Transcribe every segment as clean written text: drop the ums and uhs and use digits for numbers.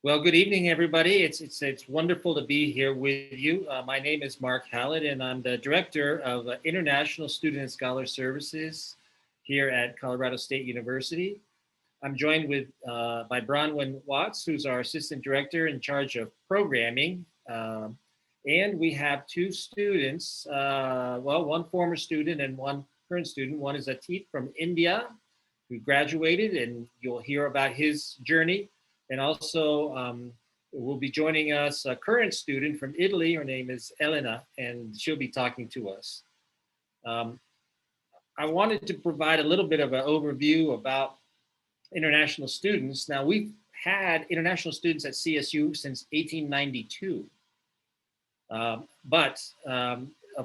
Well, good evening, everybody. It's wonderful to be here with you. My name is Mark Hallett, and I'm the director of International Student and Scholar Services here at Colorado State University. I'm joined with by Bronwyn Watts, who's our assistant director in charge of programming, and we have two students. One former student and one current student. One is Atit from India, who graduated, and you'll hear about his journey. And also will be joining us a current student from Italy. Her name is Elena, and she'll be talking to us. I wanted to provide a little bit of an overview about international students. Now, we've had international students at CSU since 1892. Of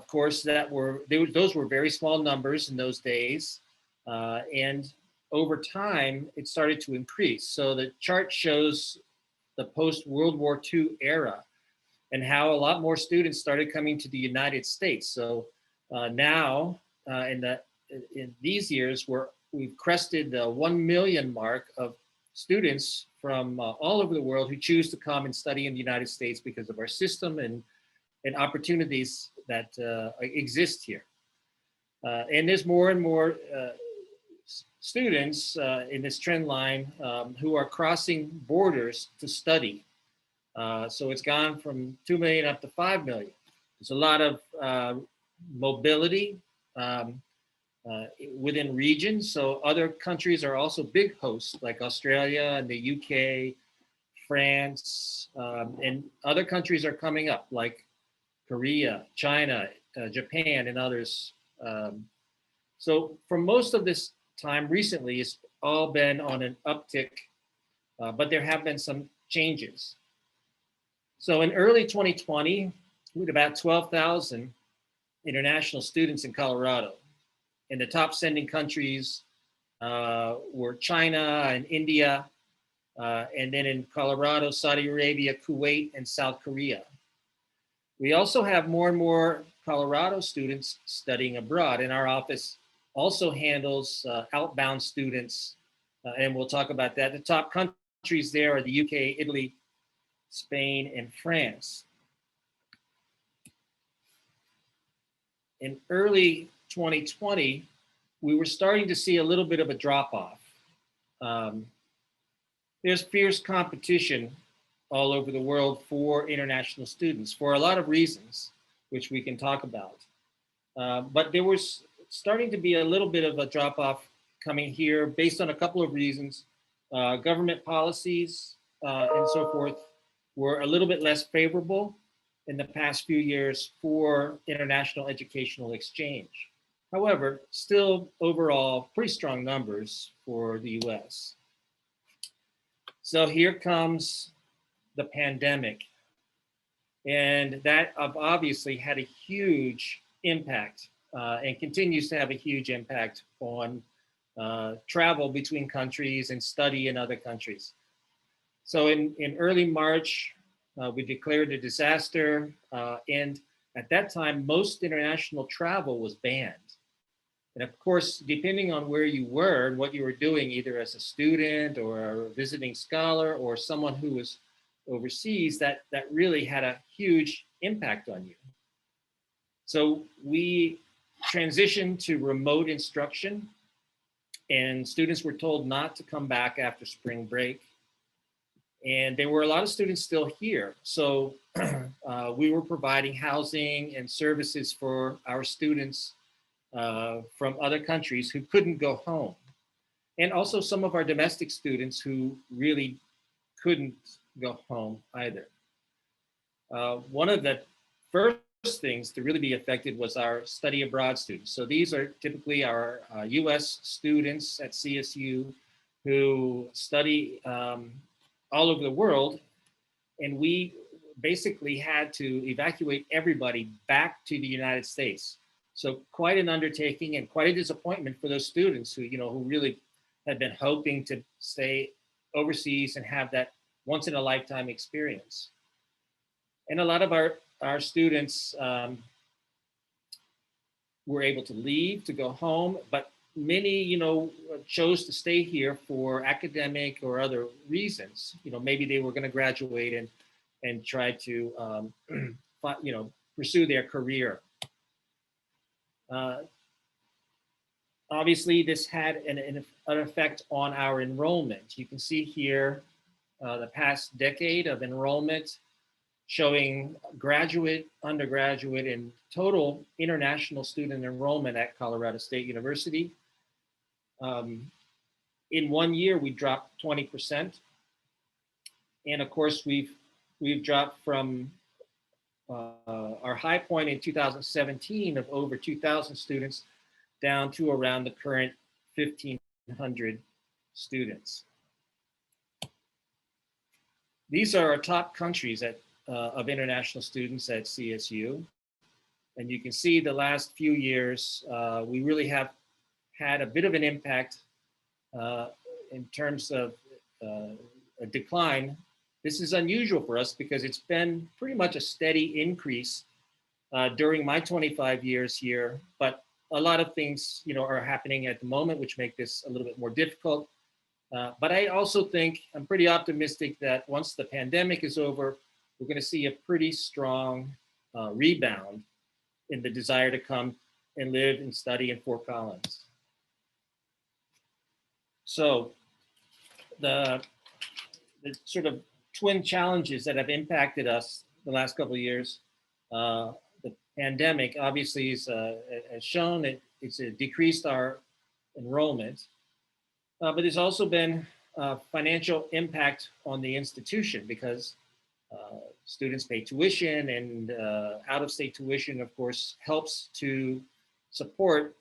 course, those were very small numbers in those days. And over time, it started to increase. So the chart shows the post-World War II era and how a lot more students started coming to the United States. So now, in these years, we've crested the 1 million mark of students from all over the world who choose to come and study in the United States because of our system and opportunities that exist here. And there's more and more students in this trend line who are crossing borders to study. So it's gone from 2 million up to 5 million. There's a lot of mobility within regions. So other countries are also big hosts, like Australia and the UK, France, and other countries are coming up, like Korea, China, Japan, and others. So for most of this time recently, it's all been on an uptick, but there have been some changes. So in early 2020, we had about 12,000 international students in Colorado. And the top sending countries were China and India, and then in Colorado, Saudi Arabia, Kuwait, and South Korea. We also have more and more Colorado students studying abroad, and our office also handles outbound students, and we'll talk about that. The top countries there are the UK, Italy, Spain, and France. In early 2020, we were starting to see a little bit of a drop-off. There's fierce competition all over the world for international students for a lot of reasons, which we can talk about. But there was starting to be a little bit of a drop-off coming here based on a couple of reasons. Government policies and so forth were a little bit less favorable in the past few years for international educational exchange. However, still overall pretty strong numbers for the US. So here comes the pandemic. And that obviously had a huge impact and continues to have a huge impact on travel between countries and study in other countries. So in early March, we declared a disaster, and at that time, most international travel was banned. And of course, depending on where you were and what you were doing, either as a student or a visiting scholar or someone who was overseas, that really had a huge impact on you. So we transitioned to remote instruction, and students were told not to come back after spring break. And there were a lot of students still here. So we were providing housing and services for our students from other countries who couldn't go home. And also some of our domestic students who really couldn't go home either. One of the first things to really be affected was our study abroad students. So these are typically our US students at CSU who study all over the world. And we basically had to evacuate everybody back to the United States. So quite an undertaking and quite a disappointment for those students who, who really had been hoping to stay overseas and have that once in a lifetime experience. And a lot of our students were able to leave to go home, but many, chose to stay here for academic or other reasons. Maybe they were going to graduate and try to, pursue their career. Obviously, this had an effect on our enrollment. You can see here the past decade of enrollment showing graduate, undergraduate, and total international student enrollment at Colorado State University. In 1 year, we dropped 20%. And of course, we've dropped from our high point in 2017 of over 2,000 students down to around the current 1,500 students. These are our top countries of international students at CSU. And you can see the last few years, we really have had a bit of an impact in terms of a decline. This is unusual for us because it's been pretty much a steady increase during my 25 years here, but a lot of things, are happening at the moment, which make this a little bit more difficult. But I also think I'm pretty optimistic that once the pandemic is over, we're going to see a pretty strong rebound in the desire to come and live and study in Fort Collins. So the sort of twin challenges that have impacted us the last couple of years, the pandemic obviously has shown it's decreased our enrollment, but there's also been financial impact on the institution because students pay tuition, and out-of-state tuition, of course, helps to support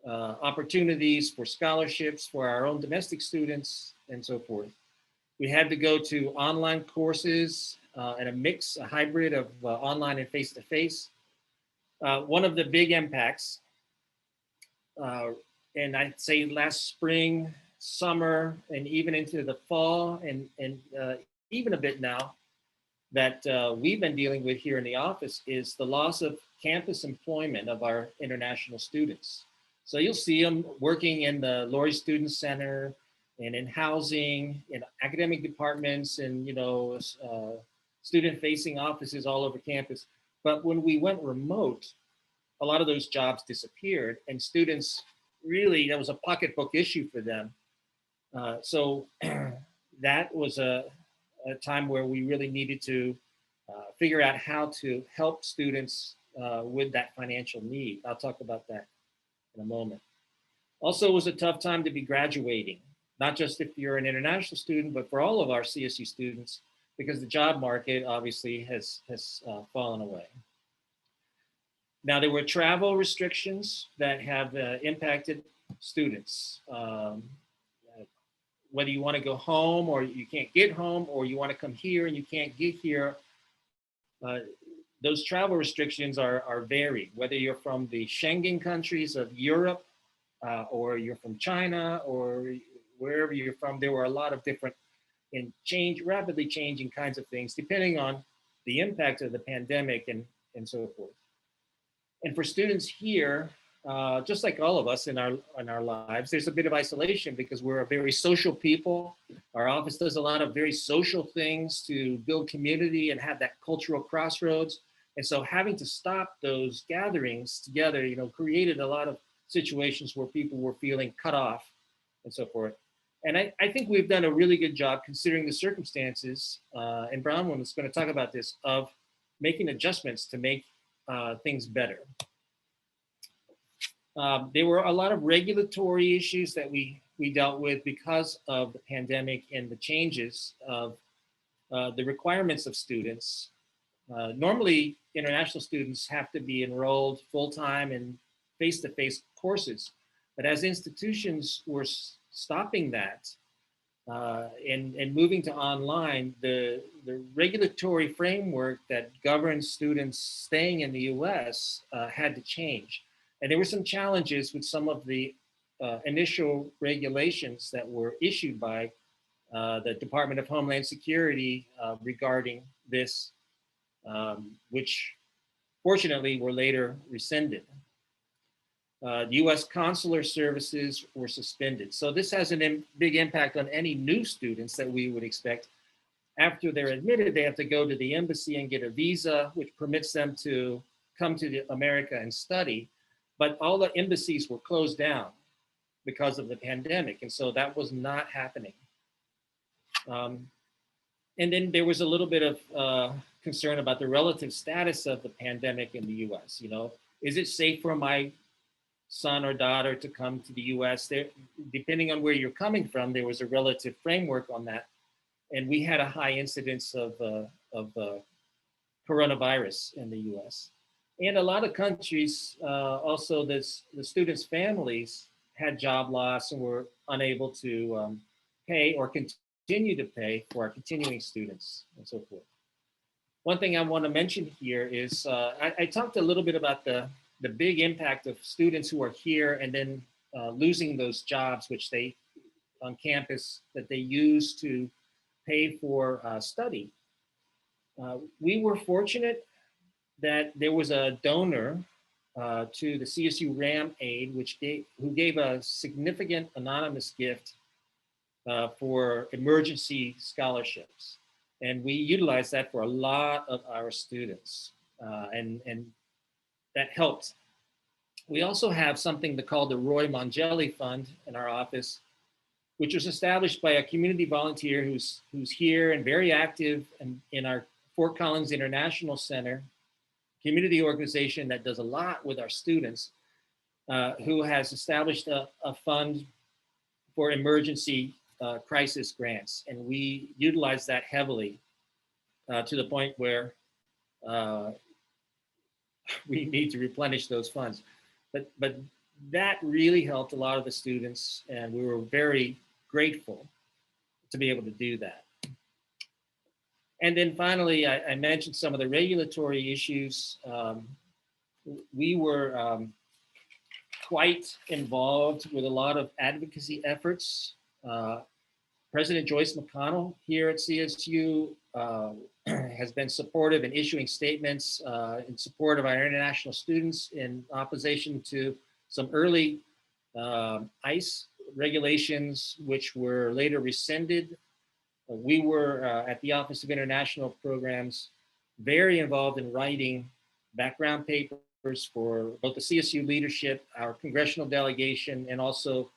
opportunities for scholarships for our own domestic students and so forth. We had to go to online courses and a hybrid of online and face-to-face. One of the big impacts, and I'd say last spring, summer, and even into the fall, and even a bit now, that we've been dealing with here in the office is the loss of campus employment of our international students. So you'll see them working in the Laurie Student Center and in housing, in academic departments, and student-facing offices all over campus. But when we went remote, a lot of those jobs disappeared, and students really, that was a pocketbook issue for them. So that was a time where we really needed to figure out how to help students with that financial need. I'll talk about that in a moment. Also, it was a tough time to be graduating, not just if you're an international student, but for all of our CSU students, because the job market obviously has fallen away. Now, there were travel restrictions that have impacted students. Whether you want to go home or you can't get home, or you want to come here and you can't get here, those travel restrictions are varied. Whether you're from the Schengen countries of Europe, or you're from China, or wherever you're from, there were a lot of different and rapidly changing kinds of things, depending on the impact of the pandemic and so forth. And for students here, just like all of us in our lives, there's a bit of isolation because we're a very social people. Our office does a lot of very social things to build community and have that cultural crossroads. And so having to stop those gatherings together, created a lot of situations where people were feeling cut off and so forth. And I think we've done a really good job considering the circumstances, and Bronwyn is going to talk about this, of making adjustments to make things better. There were a lot of regulatory issues that we dealt with because of the pandemic and the changes of the requirements of students. Normally, international students have to be enrolled full-time in face-to-face courses, but as institutions were stopping that and moving to online, the regulatory framework that governs students staying in the US had to change. And there were some challenges with some of the initial regulations that were issued by the Department of Homeland Security regarding this, which fortunately were later rescinded. US consular services were suspended. So this has a big impact on any new students that we would expect. After they're admitted, they have to go to the embassy and get a visa, which permits them to come to America and study. But all the embassies were closed down because of the pandemic. And so that was not happening. And then there was a little bit of concern about the relative status of the pandemic in the US. You know, is it safe for my son or daughter to come to the US? There, depending on where you're coming from, there was a relative framework on that. And we had a high incidence of coronavirus in the US. And a lot of countries, also the students' families had job loss and were unable to pay or continue to pay for our continuing students and so forth. One thing I want to mention here is I talked a little bit about the big impact of students who are here and then losing those jobs, which they on campus that they use to pay for study. We were fortunate that there was a donor to the CSU RAM Aid, who gave a significant anonymous gift for emergency scholarships. And we utilized that for a lot of our students, and that helped. We also have something called the Roy Mongelli Fund in our office, which was established by a community volunteer who's here and very active in our Fort Collins International Center, community organization that does a lot with our students, who has established a fund for emergency crisis grants. And we utilize that heavily to the point where we need to replenish those funds. But that really helped a lot of the students, and we were very grateful to be able to do that. And then finally, I mentioned some of the regulatory issues. We were quite involved with a lot of advocacy efforts. President Joyce McConnell here at CSU has been supportive in issuing statements in support of our international students in opposition to some early ICE regulations, which were later rescinded. We were at the Office of International Programs very involved in writing background papers for both the CSU leadership, our congressional delegation, and also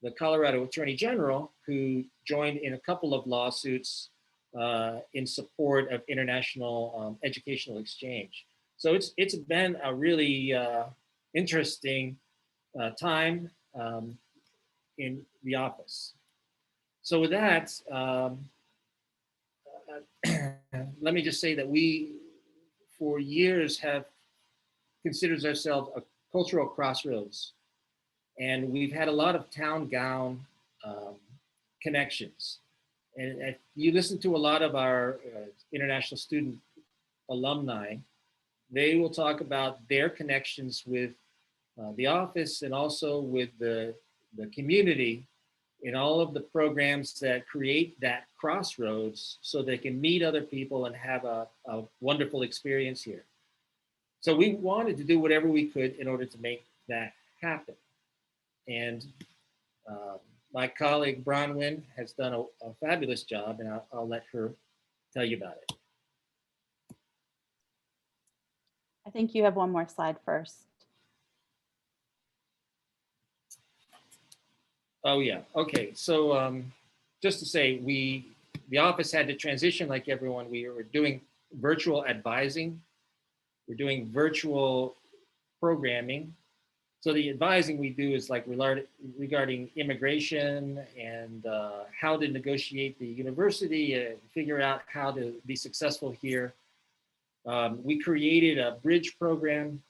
the Colorado Attorney General, who joined in a couple of lawsuits in support of international educational exchange. So it's been a really interesting time in the office. So with that, let me just say that we, for years, have considered ourselves a cultural crossroads. And we've had a lot of town gown connections. And if you listen to a lot of our international student alumni, they will talk about their connections with the office and also with the community in all of the programs that create that crossroads so they can meet other people and have a wonderful experience here. So we wanted to do whatever we could in order to make that happen. And my colleague Bronwyn has done a fabulous job, and I'll let her tell you about it. I think you have one more slide first. Oh yeah, okay. So just to say, the office had to transition like everyone. We were doing virtual advising. We're doing virtual programming. So the advising we do is like regarding immigration and how to negotiate the university and figure out how to be successful here. We created a bridge program,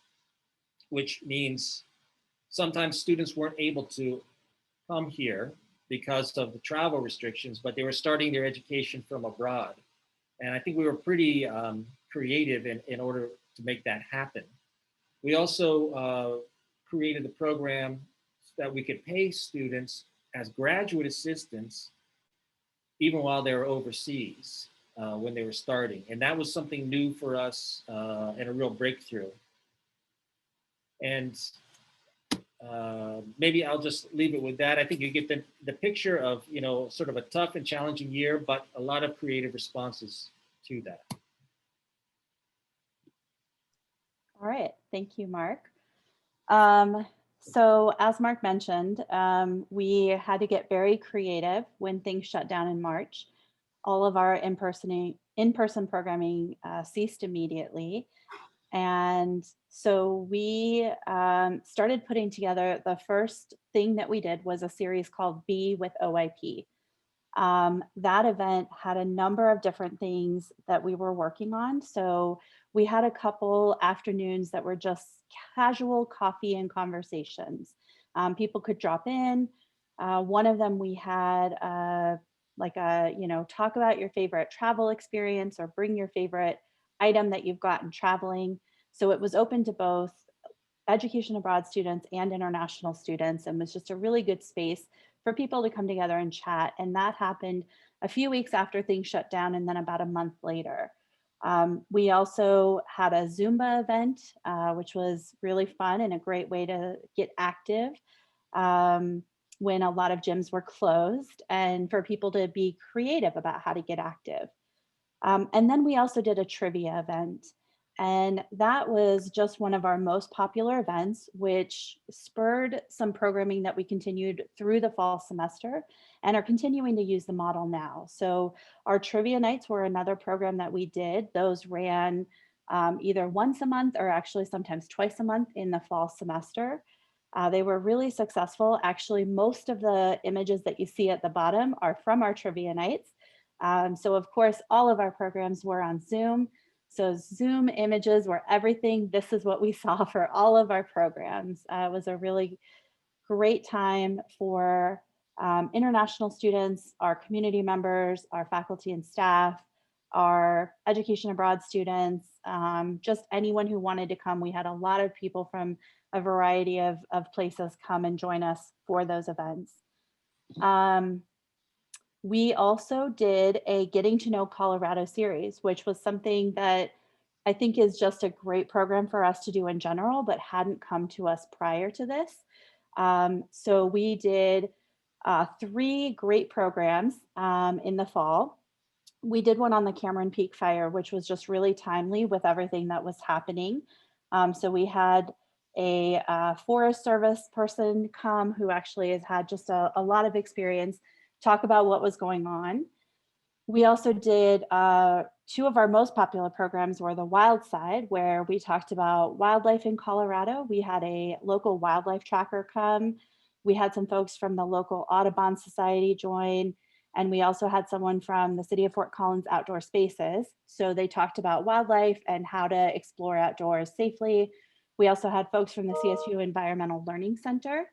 which means sometimes students weren't able to come here because of the travel restrictions, but they were starting their education from abroad. And I think we were pretty creative in order to make that happen. We also created a program that we could pay students as graduate assistants even while they were overseas when they were starting. And that was something new for us and a real breakthrough. And maybe I'll just leave it with that. I think you get the picture of, sort of a tough and challenging year, but a lot of creative responses to that. All right, thank you, Mark. So as Mark mentioned, we had to get very creative when things shut down in March. All of our in-person programming ceased immediately. And so we started putting together, the first thing that we did was a series called Be with OIP. That event had a number of different things that we were working on. So we had a couple afternoons that were just casual coffee and conversations. People could drop in. One of them we had talk about your favorite travel experience or bring your favorite item that you've gotten traveling. So it was open to both education abroad students and international students, and was just a really good space for people to come together and chat. And that happened a few weeks after things shut down, and then about a month later. We also had a Zumba event, which was really fun and a great way to get active when a lot of gyms were closed, and for people to be creative about how to get active. And then we also did a trivia event. And that was just one of our most popular events, which spurred some programming that we continued through the fall semester and are continuing to use the model now. So our trivia nights were another program that we did. Those ran either once a month or actually sometimes twice a month in the fall semester. They were really successful. Actually, most of the images that you see at the bottom are from our trivia nights. So of course, all of our programs were on Zoom. So Zoom images were everything. This is what we saw for all of our programs. It was a really great time for international students, our community members, our faculty and staff, our education abroad students, just anyone who wanted to come. We had a lot of people from a variety of places come and join us for those events. We also did a Getting to Know Colorado series, which was something that I think is just a great program for us to do in general, but hadn't come to us prior to this. So we did 3 great programs in the fall. We did one on the Cameron Peak fire, which was just really timely with everything that was happening. So we had a Forest Service person come who actually has had just a lot of experience, talk about what was going on. We also did 2 of our most popular programs were the Wild Side, where we talked about wildlife in Colorado. We had a local wildlife tracker come. We had some folks from the local Audubon Society join. And we also had someone from the City of Fort Collins Outdoor Spaces. So they talked about wildlife and how to explore outdoors safely. We also had folks from the CSU Environmental Learning Center.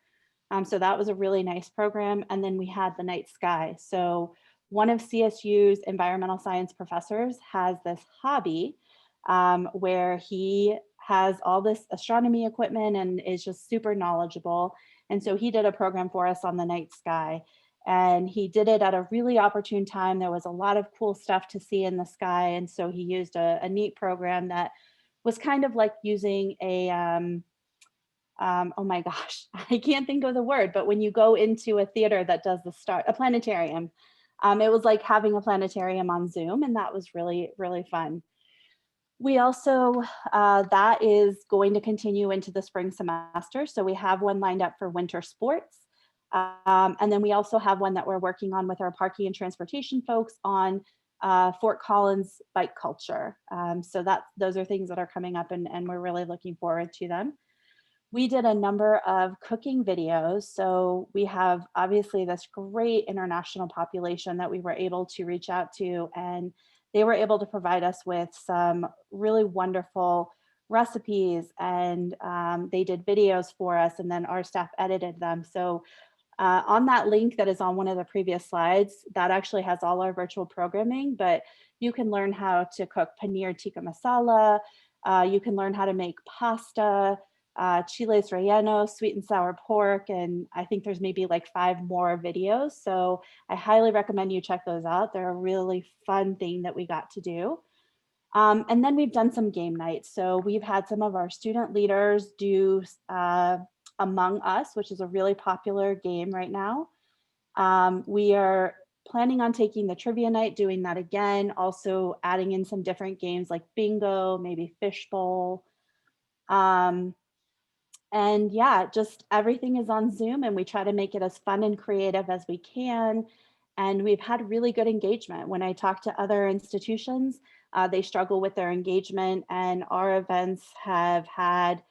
So that was a really nice program. And then we had the night sky. So one of CSU's environmental science professors has this hobby where he has all this astronomy equipment and is just super knowledgeable. And so he did a program for us on the night sky. And he did it at a really opportune time. There was a lot of cool stuff to see in the sky. And so he used a neat program that was kind of like using a, oh my gosh, I can't think of the word, but when you go into a theater that does a planetarium, it was like having a planetarium on Zoom, and that was really, really fun. We also, that is going to continue into the spring semester. So we have one lined up for winter sports. And then we also have one that we're working on with our parking and transportation folks on Fort Collins bike culture. So those are things that are coming up, and we're really looking forward to them. We did a number of cooking videos. So we have obviously this great international population that we were able to reach out to, and they were able to provide us with some really wonderful recipes, and they did videos for us, and then our staff edited them. So on that link that is on one of the previous slides, that actually has all our virtual programming, but you can learn how to cook paneer tikka masala. You can learn how to make pasta, chiles rellenos, sweet and sour pork, and I think there's maybe like 5 more videos. So I highly recommend you check those out. They're a really fun thing that we got to do. And then we've done some game nights. So we've had some of our student leaders do Among Us, which is a really popular game right now. We are planning on taking the trivia night, doing that again, also adding in some different games like bingo, maybe fishbowl. And yeah, just everything is on Zoom and we try to make it as fun and creative as we can. And we've had really good engagement. When I talk to other institutions, they struggle with their engagement, and our events have had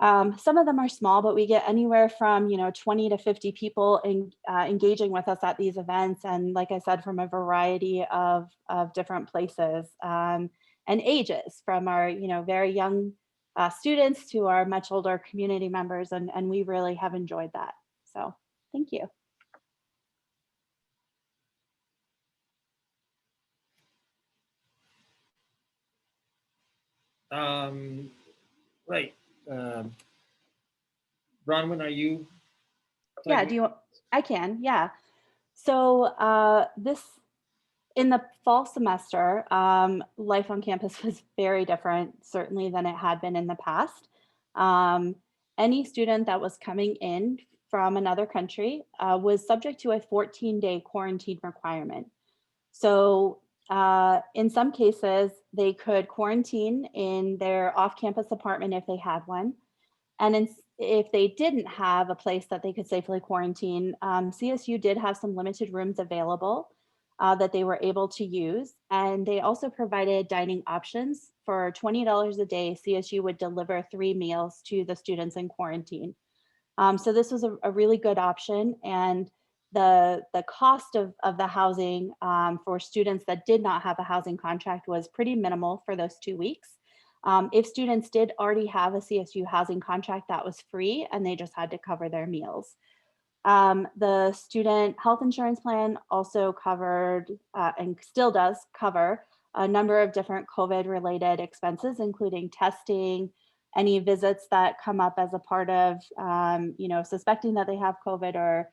some of them are small, but we get anywhere from 20 to 50 people engaging with us at these events, and like I said, from a variety of different places and ages, from our very young students to our much older community members, and we really have enjoyed that. So thank you. Right. Bronwyn, are you? Yeah, I can, yeah. So in the fall semester, life on campus was very different, certainly, than it had been in the past. Um, any student that was coming in from another country was subject to a 14-day quarantine requirement. So in some cases, they could quarantine in their off-campus apartment if they had one. And if they didn't have a place that they could safely quarantine, CSU did have some limited rooms available that they were able to use. And they also provided dining options. For $20 a day, CSU would deliver 3 meals to the students in quarantine. So this was a really good option. And the cost of the housing for students that did not have a housing contract was pretty minimal for those 2 weeks. If students did already have a CSU housing contract, that was free, and they just had to cover their meals. The student health insurance plan also covered and still does cover a number of different COVID-related expenses, including testing, any visits that come up as a part of, suspecting that they have COVID, or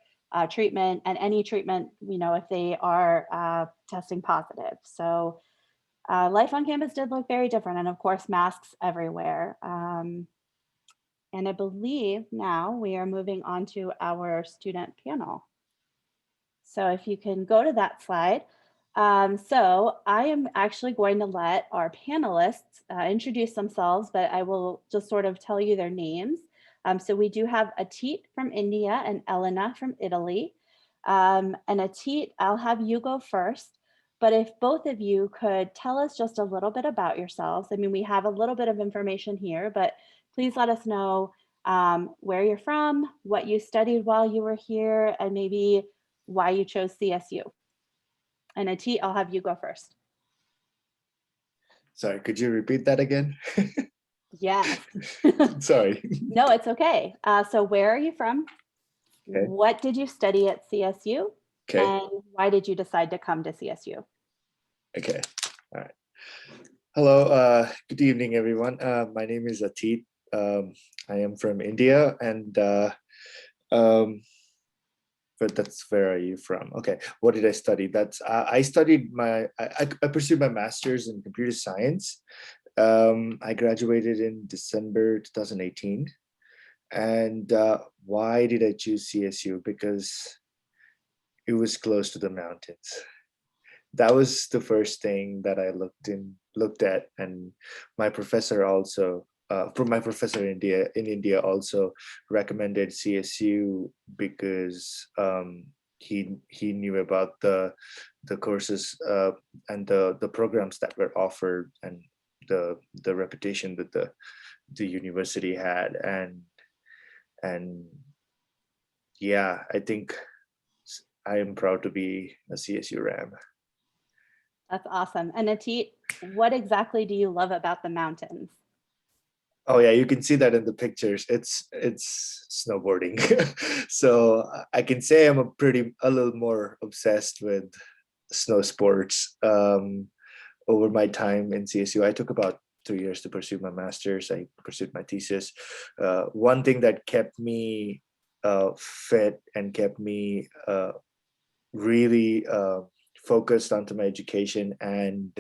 treatment, and any treatment, if they are testing positive. So life on campus did look very different, and of course, masks everywhere. And I believe now we are moving on to our student panel. So if you can go to that slide. So I am actually going to let our panelists introduce themselves, but I will just sort of tell you their names. So we do have Atit from India and Elena from Italy. And Atit, I'll have you go first. But if both of you could tell us just a little bit about yourselves. I mean, we have a little bit of information here, but please let us know where you're from, what you studied while you were here, and maybe why you chose CSU. And Atit, I'll have you go first. Sorry, could you repeat that again? Yes. Sorry. No, it's okay. So where are you from? Okay. What did you study at CSU? Okay. And why did you decide to come to CSU? Okay. All right. Hello. Good evening, everyone. My name is Atit. I am from India, and but that's where are you from? Okay. What did I study? I studied I pursued my master's in computer science. I graduated in December 2018. And why did I choose CSU? Because it was close to the mountains. That was the first thing that I looked at, and my professor also, from my professor in India also recommended CSU because he knew about the courses and the programs that were offered, and the reputation that the university had, and yeah, I think I am proud to be a CSU RAM. That's awesome. And Atit, what exactly do you love about the mountains? Oh yeah, you can see that in the pictures. It's snowboarding. So I can say I'm a little more obsessed with snow sports. Over my time in CSU, I took about 2 years to pursue my master's. I pursued my thesis. One thing that kept me fit and kept me really focused onto my education and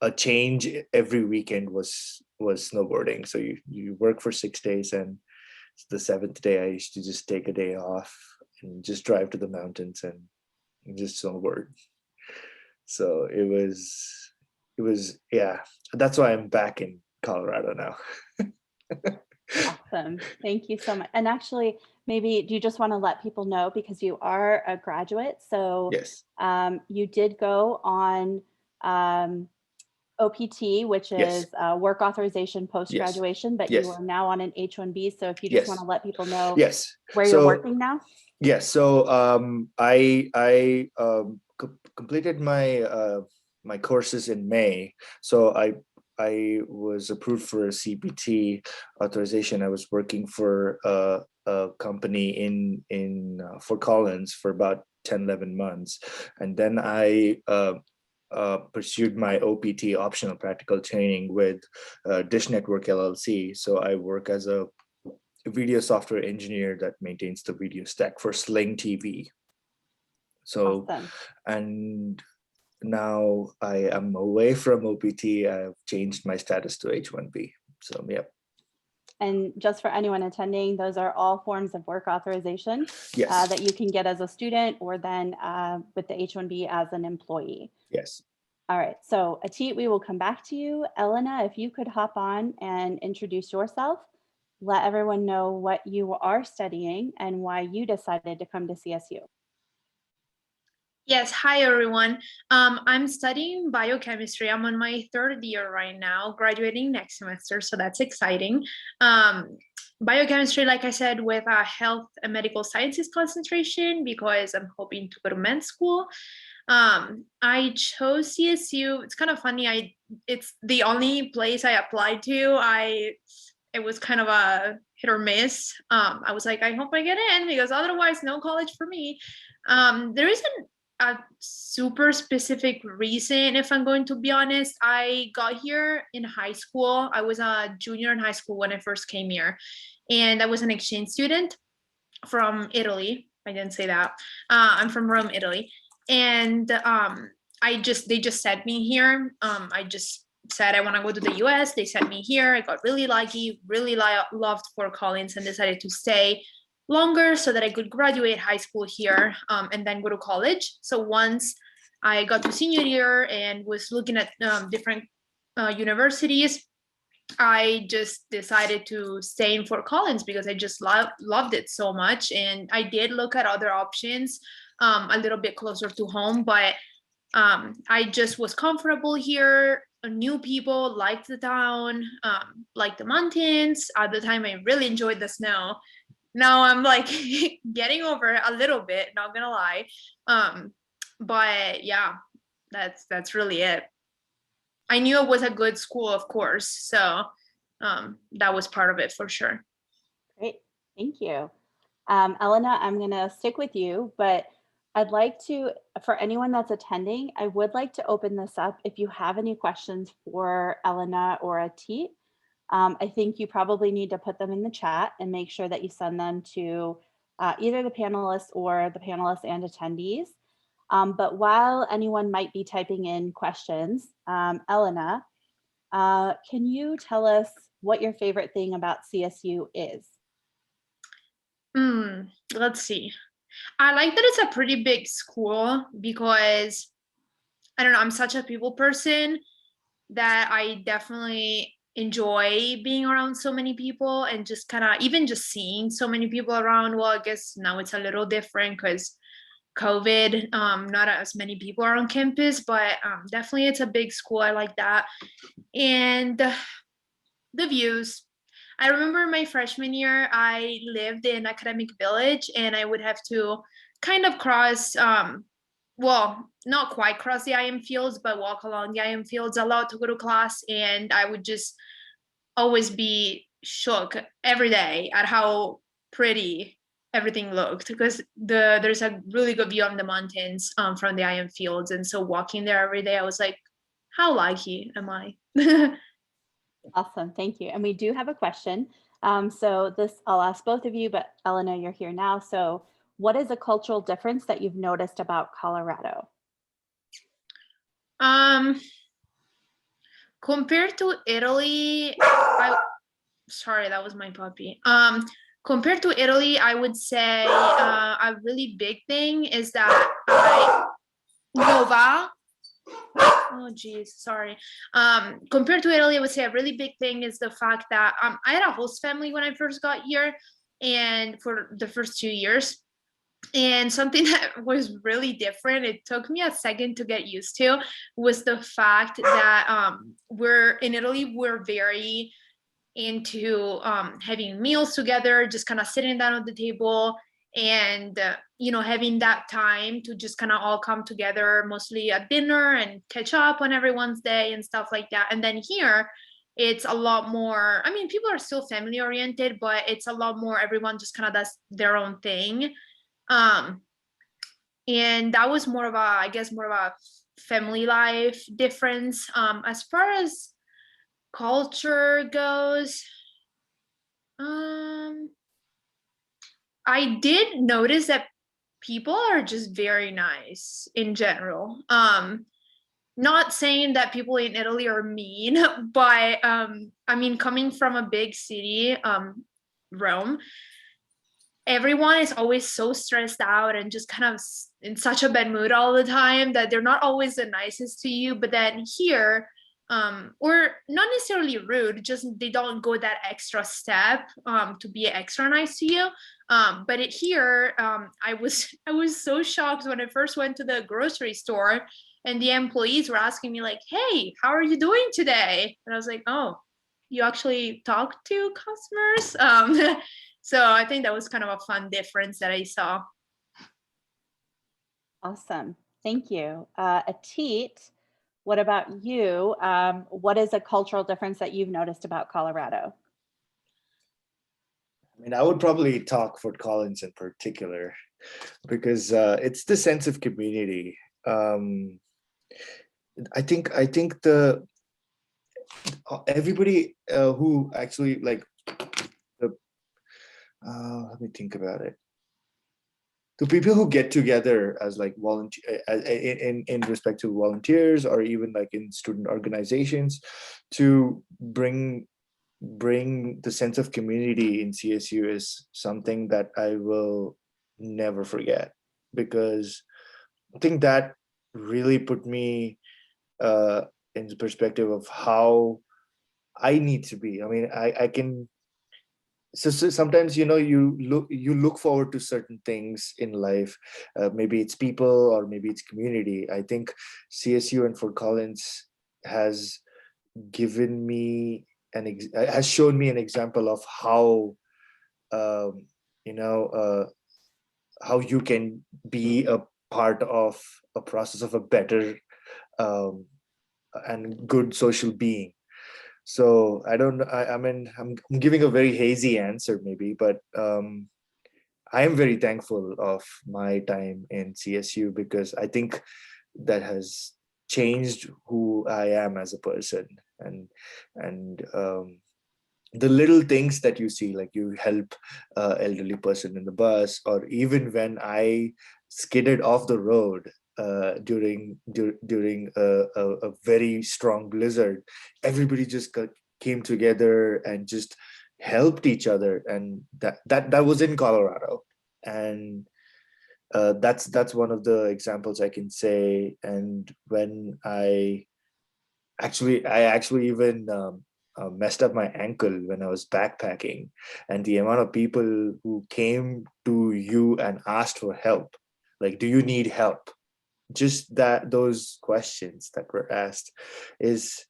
a change every weekend was snowboarding. So you work for 6 days, and the seventh day I used to just take a day off and just drive to the mountains and just snowboard. So it was yeah. That's why I'm back in Colorado now. Awesome. Thank you so much. And actually, maybe do you just want to let people know, because you are a graduate, so Yes. you did go on OPT, which Yes. is work authorization post-graduation, but you Yes. are now on an H-1B. So if you just Yes. want to let people know Yes. where you're working now. Yes. So I completed my courses in May. So I was approved for a CPT authorization. I was working for a company in Fort Collins for about 10-11 months, and then I pursued my OPT, optional practical training, with Dish Network LLC. So I work as a video software engineer that maintains the video stack for Sling TV. So, Awesome. and now I am away from OPT. I've changed my status to H-1B. So, yeah. And just for anyone attending, those are all forms of work authorization Yes. that you can get as a student, or then with the H-1B as an employee. Yes. All right, so Atit, we will come back to you. Elena, if you could hop on and introduce yourself, let everyone know what you are studying and why you decided to come to CSU. Yes, hi everyone. I'm studying biochemistry. I'm on my third year right now, graduating next semester, so that's exciting. Biochemistry, like I said, with a health and medical sciences concentration, because I'm hoping to go to med school. I chose CSU. It's kind of funny. It's the only place I applied to. It was kind of a hit or miss. I was like, I hope I get in, because otherwise no college for me. There isn't a super specific reason, if I'm going to be honest. I got here in high school. I was a junior in high school when I first came here, and I was an exchange student from Italy. I didn't say that. I'm from Rome, Italy. And they just sent me here. I just said I want to go to the US. They sent me here. I got really lucky, really loved Fort Collins, and decided to stay longer so that I could graduate high school here, and then go to college. So once I got to senior year and was looking at different universities, I just decided to stay in Fort Collins because I just loved it so much. And I did look at other options a little bit closer to home, but I just was comfortable here. New people, liked the town, liked the mountains. At the time, I really enjoyed the snow. Now I'm like getting over it a little bit, not gonna lie. But yeah, that's really it. I knew it was a good school, of course, so that was part of it for sure. Great, thank you. Elena, I'm gonna stick with you, but I'd like to, for anyone that's attending, I would like to open this up. If you have any questions for Elena or Atit, I think you probably need to put them in the chat and make sure that you send them to either the panelists or the panelists and attendees. But while anyone might be typing in questions, Elena, can you tell us what your favorite thing about CSU is? Let's see. I like that it's a pretty big school because, I don't know, I'm such a people person that I definitely enjoy being around so many people, and just kind of even just seeing so many people around. Well, I guess now it's a little different because COVID, not as many people are on campus, but definitely it's a big school. I like that. And the views. I remember my freshman year, I lived in Academic Village, and I would have to kind of cross, well, not quite cross the IM fields, but walk along the IM fields a lot to go to class. And I would just always be shook every day at how pretty everything looked, because there's a really good view of the mountains from the IM fields. And so walking there every day, I was like, how lucky am I? Awesome, thank you. And we do have a question. So this, I'll ask both of you, but Elena, you're here now. So what is a cultural difference that you've noticed about Colorado? Compared to Italy, sorry, that was my puppy. Compared to Italy, I would say a really big thing is that Nova. Oh geez, sorry. Compared to Italy, I would say a really big thing is the fact that I had a host family when I first got here, and for the first 2 years. And something that was really different, it took me a second to get used to, was the fact that we're in Italy, we're very into having meals together, just kind of sitting down at the table and having that time to just kind of all come together, mostly at dinner and catch up on everyone's day and stuff like that. And then here it's a lot more, I mean, people are still family oriented, but it's a lot more, everyone just kind of does their own thing. And that was more of a family life difference. As far as culture goes, I did notice that people are just very nice in general. Not saying that people in Italy are mean, but I mean, coming from a big city, Rome, everyone is always so stressed out and just kind of in such a bad mood all the time that they're not always the nicest to you. But then here, or not necessarily rude, just they don't go that extra step to be extra nice to you. But here, I was so shocked when I first went to the grocery store and the employees were asking me like, "Hey, how are you doing today?" And I was like, "Oh, you actually talk to customers?" So I think that was kind of a fun difference that I saw. Awesome. Thank you. Atit, what about you? What is a cultural difference that you've noticed about Colorado? I mean, I would probably talk Fort Collins in particular because it's the sense of community. I think the everybody who actually like the let me think about it. The people who get together as like volunteer in respect to volunteers or even like in student organizations to bring the sense of community in CSU is something that I will never forget, because I think that really put me in the perspective of how I need to be. I mean, I can. So sometimes you look forward to certain things in life. Maybe it's people or maybe it's community. I think CSU and Fort Collins has given me has shown me an example of how um, how you can be a part of a process of a better um, and good social being. So I don't I mean I'm giving a very hazy answer maybe, but I am very thankful of my time in CSU because I think that has changed who I am as a person. And the little things that you see, like you help elderly person in the bus, or even when I skidded off the road during a very strong blizzard, everybody just came together and just helped each other, and that was in Colorado. And that's one of the examples I can say. And when I actually even messed up my ankle when I was backpacking, and the amount of people who came to you and asked for help, like, do you need help? Just those questions that were asked is,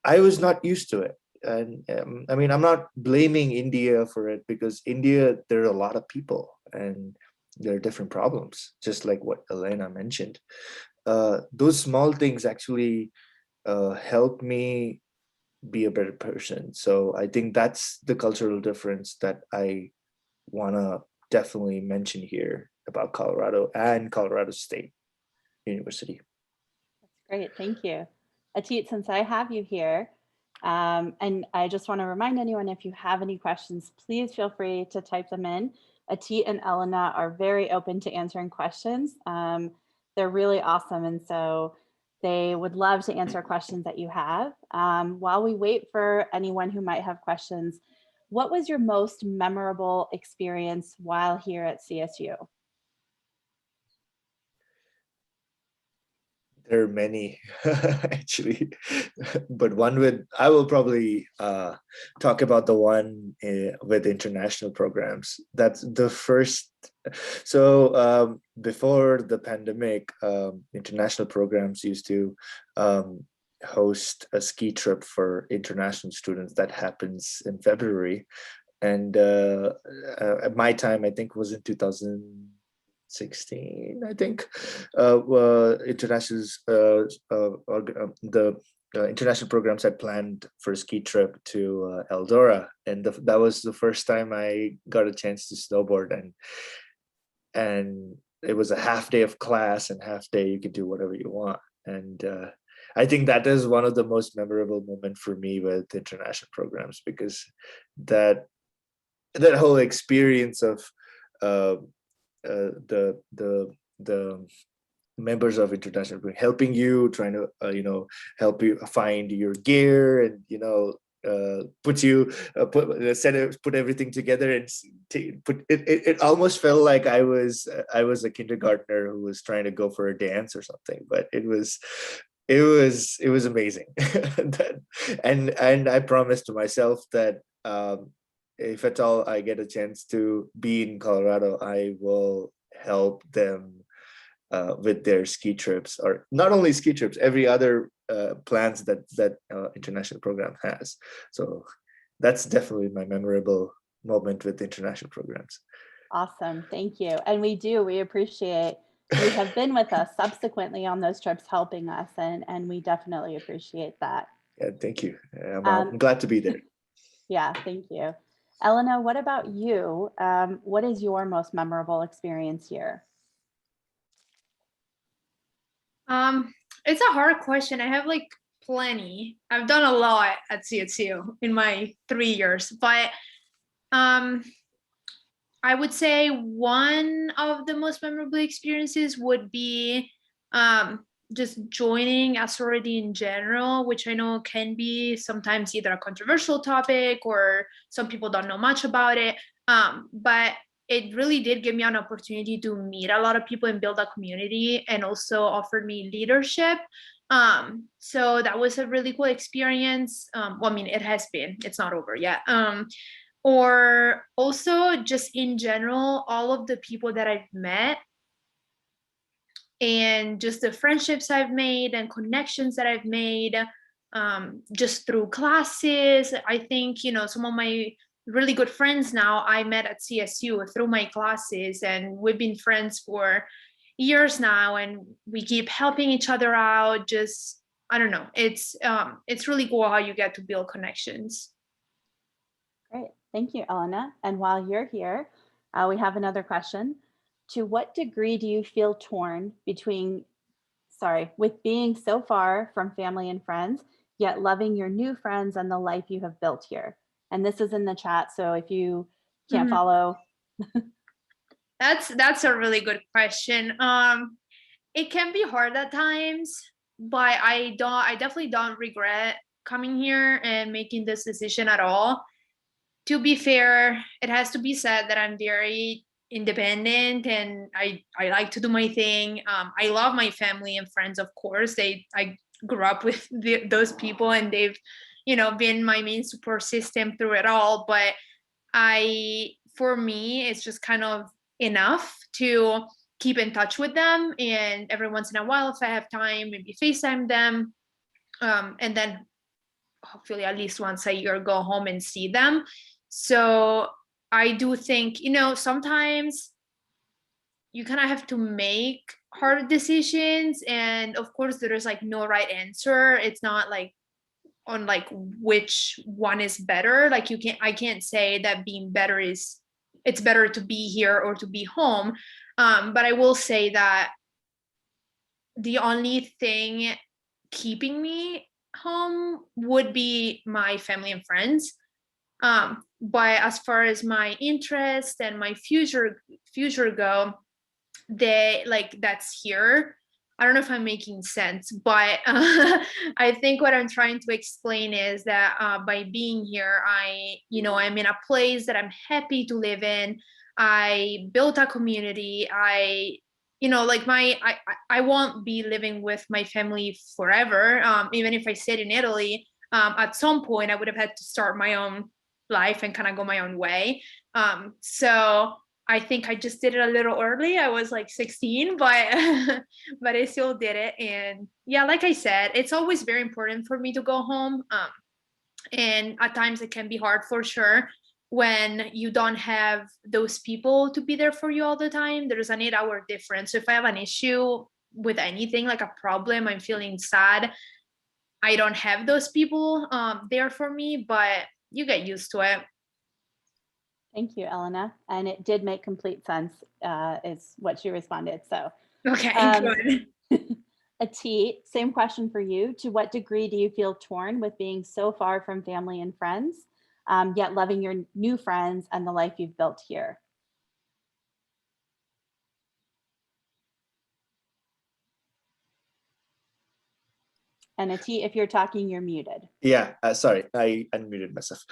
I was not used to it. And I mean, I'm not blaming India for it, because India, there are a lot of people and there are different problems, just like what Elena mentioned. Those small things actually help me be a better person. So I think that's the cultural difference that I want to definitely mention here about Colorado and Colorado State University. That's great. Thank you. Atit, since I have you here, and I just want to remind anyone, if you have any questions, please feel free to type them in. Atit and Elena are very open to answering questions. They're really awesome. And so They would love to answer questions that you have. While we wait for anyone who might have questions, what was your most memorable experience while here at CSU? There are many actually, but I will probably talk about the one with international programs. That's the first. So before the pandemic, international programs used to host a ski trip for international students that happens in February. And at my time, I think was in 2016, I think, the international programs had planned for a ski trip to Eldora, and that was the first time I got a chance to snowboard, and it was a half day of class and half day you could do whatever you want, and I think that is one of the most memorable moments for me with international programs, because that whole experience of the members of international group helping you, trying to help you find your gear, and put everything together, and put it almost felt like I was a kindergartner who was trying to go for a dance or something, but it was amazing. and I promised to myself that if at all I get a chance to be in Colorado, I will help them with their ski trips, or not only ski trips, every other plans that international program has. So that's definitely my memorable moment with international programs. Awesome, thank you. And we appreciate you have been with us subsequently on those trips helping us, and we definitely appreciate that. Yeah, thank you. I'm glad to be there. Yeah, thank you. Elena, what about you? What is your most memorable experience here? It's a hard question. I have like plenty. I've done a lot at CSU in my 3 years, but I would say one of the most memorable experiences would be just joining a sorority in general, which I know can be sometimes either a controversial topic or some people don't know much about it. But it really did give me an opportunity to meet a lot of people and build a community, and also offered me leadership. So that was a really cool experience. Well, I mean, it has been, it's not over yet. Or also just in general, all of the people that I've met and just the friendships I've made and connections that I've made just through classes. I think, some of my really good friends now I met at CSU through my classes, and we've been friends for years now, and we keep helping each other out. Just, I don't know, it's really cool how you get to build connections. Great, thank you, Elena. And while you're here, we have another question. To what degree do you feel torn with being so far from family and friends, yet loving your new friends and the life you have built here? And this is in the chat, so if you can't follow. That's a really good question. It can be hard at times, but I definitely don't regret coming here and making this decision at all. To be fair, it has to be said that I'm very independent, and I like to do my thing. I love my family and friends, of course. I grew up with those people, and they've been my main support system through it all. But for me, it's just kind of enough to keep in touch with them, and every once in a while, if I have time, maybe FaceTime them, and then hopefully at least once a year go home and see them. So I do think, sometimes you kind of have to make hard decisions, and of course there is like no right answer. It's not like on like which one is better. Like I can't say that being better it's better to be here or to be home. But I will say that the only thing keeping me home would be my family and friends. But as far as my interest and my future go, that's here. I don't know if I'm making sense, but I think what I'm trying to explain is that by being here, I'm in a place that I'm happy to live in. I built a community. I won't be living with my family forever. Even if I stayed in Italy, at some point I would have had to start my own life and kind of go my own way. So I think I just did it a little early. I was like 16, but but I still did it. And yeah, like I said, it's always very important for me to go home. And at times it can be hard for sure when you don't have those people to be there for you all the time. There's an 8-hour difference. So if I have an issue with anything, like a problem, I'm feeling sad, I don't have those people there for me, but you get used to it. Thank you, Elena. And it did make complete sense, is what she responded. So, Okay, good. Atit, same question for you. To what degree do you feel torn with being so far from family and friends, yet loving your new friends and the life you've built here? And Atit, if you're talking, you're muted. Yeah, sorry, I unmuted myself.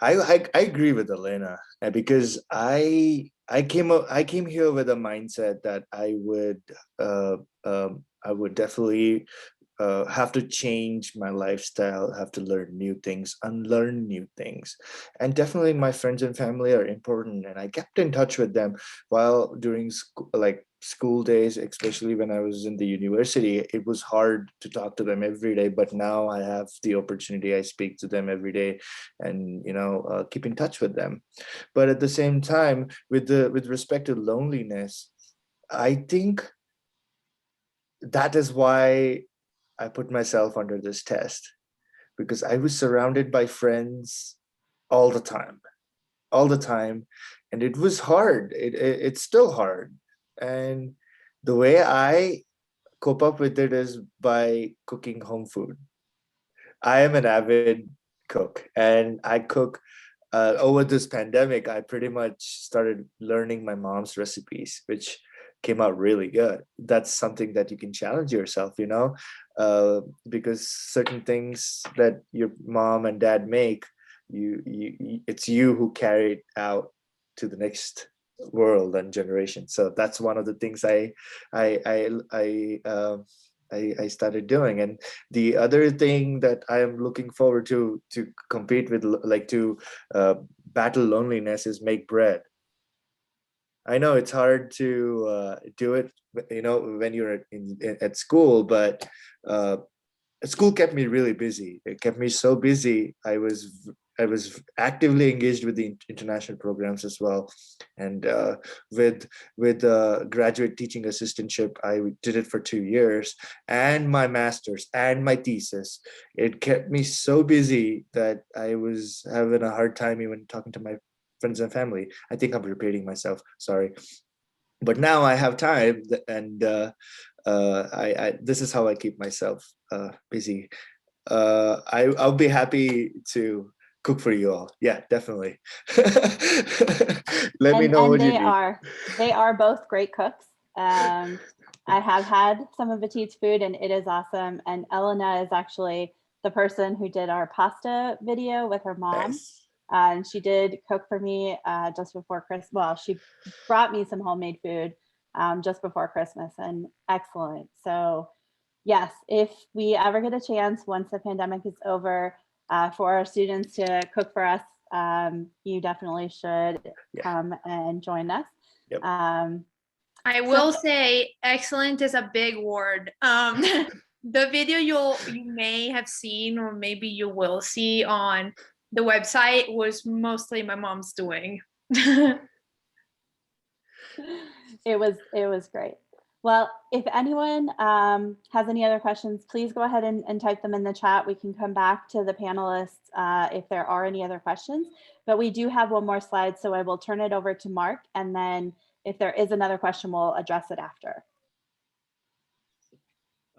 I agree with Elena because I came here with a mindset that I would definitely have to change my lifestyle, have to learn new things, unlearn new things. And definitely my friends and family are important. And I kept in touch with them while during school days, especially when I was in the university. It was hard to talk to them every day, but now I have the opportunity. I speak to them every day and, keep in touch with them. But at the same time, with respect to loneliness, I think that is why I put myself under this test, because I was surrounded by friends all the time, and it was hard. It's still hard. And the way I cope up with it is by cooking home food. I am an avid cook, and I cook. Over this pandemic, I pretty much started learning my mom's recipes, which came out really good. That's something that you can challenge yourself, because certain things that your mom and dad make, it's you who carry it out to the next world and generation. So that's one of the things I started doing. And the other thing that I am looking forward to compete with, battle loneliness, is make bread. I know it's hard to do it, when you're at school, but school kept me really busy. It kept me so busy. I was actively engaged with the international programs as well, and with graduate teaching assistantship, I did it for 2 years, and my master's and my thesis. It kept me so busy that I was having a hard time even talking to my friends and family. I think I'm repeating myself. Sorry, but now I have time, and I this is how I keep myself busy. I'll be happy to cook for you all. Yeah, definitely. Let me know what you need. They are both great cooks. I have had some of Atit's food and it is awesome. And Elena is actually the person who did our pasta video with her mom. Nice. And she did cook for me just before Christmas. Well, she brought me some homemade food just before Christmas, and excellent. So yes, if we ever get a chance, once the pandemic is over, for our students to cook for us, you definitely should come and join us. Yep. I will say excellent is a big word. The video you may have seen, or maybe you will see on the website, was mostly my mom's doing. It was great. Well, if anyone has any other questions, please go ahead and type them in the chat. We can come back to the panelists if there are any other questions, but we do have one more slide, so I will turn it over to Mark, and then if there is another question, we'll address it after.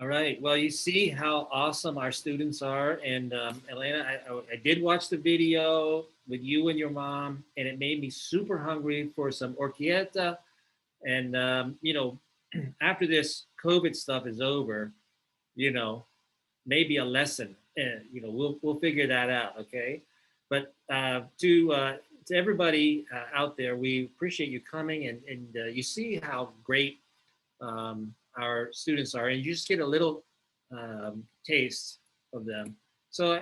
All right, well, you see how awesome our students are. And Elena, I did watch the video with you and your mom, and it made me super hungry for some orchietta. And, after this COVID stuff is over, you know, maybe a lesson, and you know, we'll figure that out, okay? But to everybody out there, we appreciate you coming, and you see how great our students are, and you just get a little taste of them. So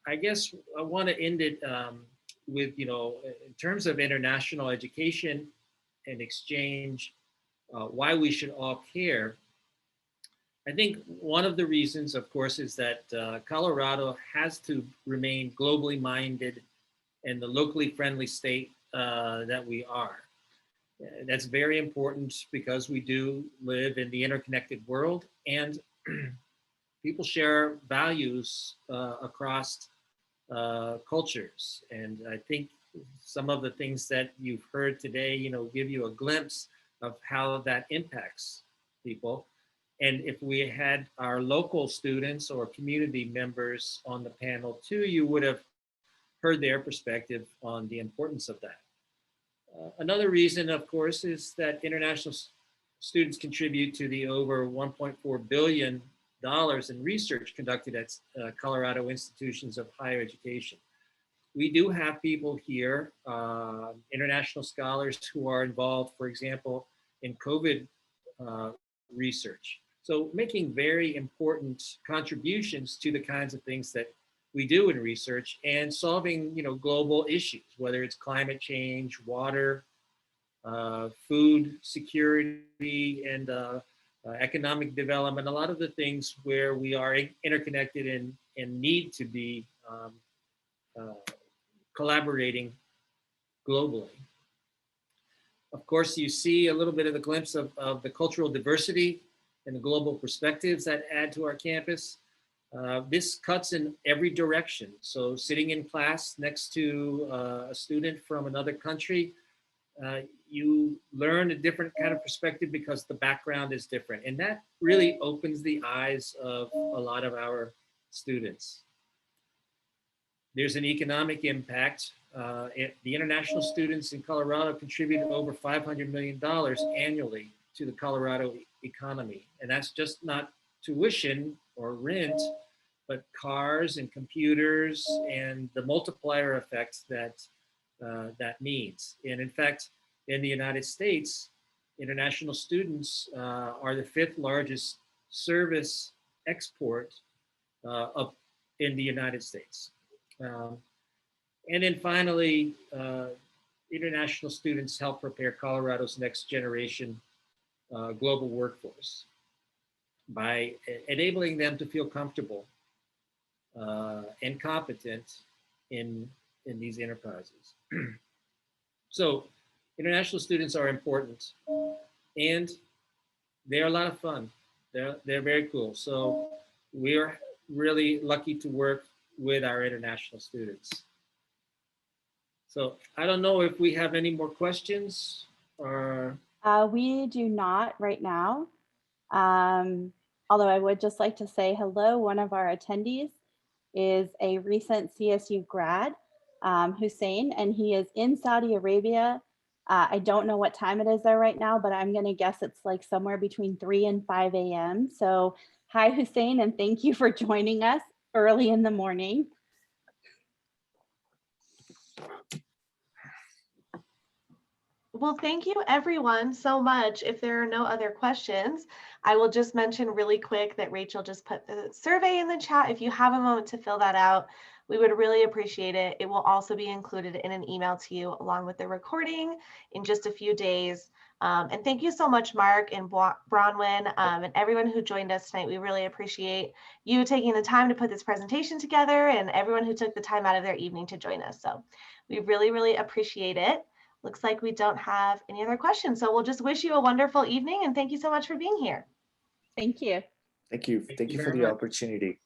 I guess I want to end it with, you know, in terms of international education and exchange, why we should all care. I think one of the reasons, of course, is that Colorado has to remain globally minded and the locally friendly state that we are. That's very important because we do live in the interconnected world, and people share values across cultures. And I think some of the things that you've heard today, you know, give you a glimpse of how that impacts people. And if we had our local students or community members on the panel too, you would have heard their perspective on the importance of that. Another reason, of course, is that international students contribute to the over $1.4 billion in research conducted at Colorado institutions of higher education. We do have people here, international scholars who are involved, for example, in COVID research. So making very important contributions to the kinds of things that we do in research and solving, you know, global issues, whether it's climate change, water, food security, and economic development, a lot of the things where we are interconnected and need to be collaborating globally. Of course, you see a little bit of the glimpse of the cultural diversity and the global perspectives that add to our campus. This cuts in every direction. So sitting in class next to a student from another country, you learn a different kind of perspective because the background is different. And that really opens the eyes of a lot of our students. There's an economic impact. The international students in Colorado contribute over $500 million annually to the Colorado economy. And that's just not tuition or rent, but cars and computers and the multiplier effects that that means. And in fact, in the United States, international students are the 5th largest service export in the United States. And then finally, international students help prepare Colorado's next generation global workforce by enabling them to feel comfortable and competent in these enterprises. So international students are important, and they're a lot of fun. They're very cool. So we're really lucky to work with our international students. So I don't know if we have any more questions or. We do not right now. Although I would just like to say hello. One of our attendees is a recent CSU grad, Hussein, and he is in Saudi Arabia. I don't know what time it is there right now, but I'm going to guess it's like somewhere between 3 and 5 a.m. So hi, Hussein, and thank you for joining us early in the morning. Well, thank you everyone so much. If there are no other questions, I will just mention really quick that Rachel just put the survey in the chat. If you have a moment to fill that out, we would really appreciate it. It will also be included in an email to you along with the recording in just a few days. And thank you so much, Mark and Bronwyn, and everyone who joined us tonight. We really appreciate you taking the time to put this presentation together and everyone who took the time out of their evening to join us. So we really, really appreciate it. Looks like we don't have any other questions. So we'll just wish you a wonderful evening and thank you so much for being here. Thank you. Thank you. Thank you for the opportunity.